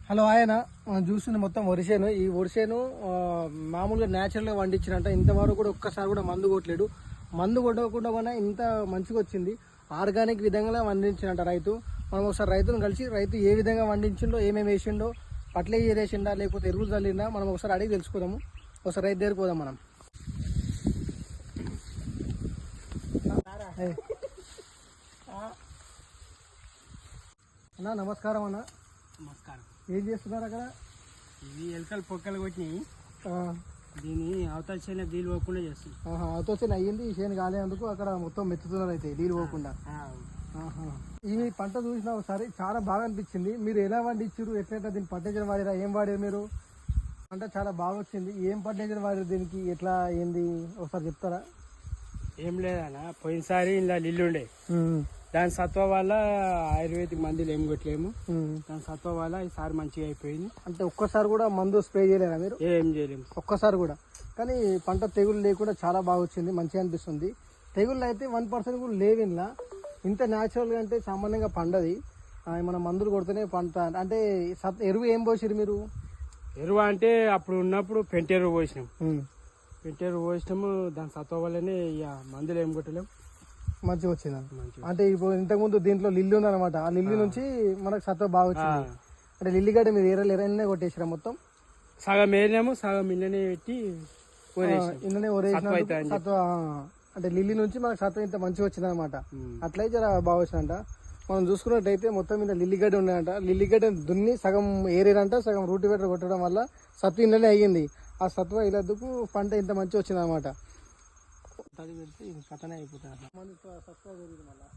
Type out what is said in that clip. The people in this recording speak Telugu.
హలో ఆయన మనం చూస్తుంది మొత్తం వరిసేను. ఈ వరిసేను మామూలుగా న్యాచురల్గా పండించినట్ట ఇంతవరకు కూడా ఒక్కసారి కూడా మందు కొట్టలేడు. మందు కొట్టకుండా కూడా ఇంత మంచిగా వచ్చింది. ఆర్గానిక్ విధంగా పండించినట్ట రైతు. మనం ఒకసారి రైతును కలిసి రైతు ఏ విధంగా పండించిండో, ఏమేమి వేసిండో, పట్ల వేసిండా లేకపోతే ఎరువులు చల్లిండా మనం ఒకసారి అడిగి తెలుసుకుందాము. ఒకసారి రైతు దగ్గరికి పోదాం మనం. అన్నా నమస్కారం అన్న. నమస్కారం. ఏం చేస్తున్నారు అక్కడ? ఇవి ఎలకలు పొక్కలు కొట్టినాయి. దీన్ని అవతల చేనే నీళ్ళు పోకుండా చేస్తుంది. అవతల చేను అయ్యింది, ఈ చేను కాలేందుకు అక్కడ మొత్తం మెత్తుతున్నారు అయితే నీళ్ళు పోకుండా. ఈ పంట చూసిన ఒకసారి చాలా బాగా అనిపించింది. మీరు ఎలా పండించారు, ఎట్లా దీన్ని పట్టేజర్ వాడిరా, ఏం వాడారు మీరు? పంట చాలా బాగా వచ్చింది. ఏం పట్టేజర్ వాడారు దీనికి, ఎట్లా ఏంది ఒకసారి చెప్తారా? ఏం లేదన్న, పోయినసారి ఇలా నీళ్ళు ఉండే, దాని సత్వ వల్ల ఆయుర్వేదిక్ మందులు ఏం కొట్టలేము. దాని సత్వ వల్ల ఈసారి మంచిగా అయిపోయింది. అంటే ఒక్కసారి కూడా మందు స్ప్రే చేయలేరా మీరు? ఏం చేయలేము ఒక్కసారి కూడా. కానీ పంట తెగులు లేకుండా చాలా బాగా వచ్చింది, మంచిగా అనిపిస్తుంది. తెగుళ్ళు అయితే 1% కూడా లేవు ఇంట్లో. ఇంత న్యాచురల్గా అంటే సామాన్యంగా పండది. మన మందులు కొడితేనే పంట. అంటే ఎరువు ఏం పోసిరు మీరు? ఎరువు అంటే అప్పుడు ఉన్నప్పుడు పెంటెరువు పోసినాం. పెంటెరువు పోసినాము, దాని సత్వ వల్లనే ఇక మందులు ఏం కొట్టలేము. మంచిగా వచ్చింది. అంటే ఇప్పుడు ఇంతకుముందు దీంట్లో లిల్లీ ఉందన్నమాట. ఆ లిల్లీ నుంచి మనకు సత్వ బాగా వచ్చింది. అంటే లిల్లీ గడ్డ మీరు ఎరనే కొట్టేసిరా మొత్తం? సగం ఏరినాము, సగం ఇళ్ళనే పెట్టి ఇళ్ళనే ఒరేసిన సత్వ. అంటే లిల్లీ నుంచి మనకు సత్వ ఇంత మంచిగా వచ్చింది అనమాట. అట్లయితే బాగా వచ్చిందంట. మనం చూసుకున్నట్టయితే మొత్తం మీద లిల్లిగడ్డ ఉన్నాయంట. లిల్లిగడ్డ దున్ని సగం ఏరేరంట, సగం రూట్ వెటర్ కొట్టడం వల్ల సత్వ ఇంట్లోనే అయ్యింది. ఆ సత్వ ఇలాదుకు పంట ఇంత మంచిగా వచ్చింది అనమాట. అది పెడితే ఇది పతనే అయిపోతుంది. సత్వ పెరుగుతుంది మళ్ళీ.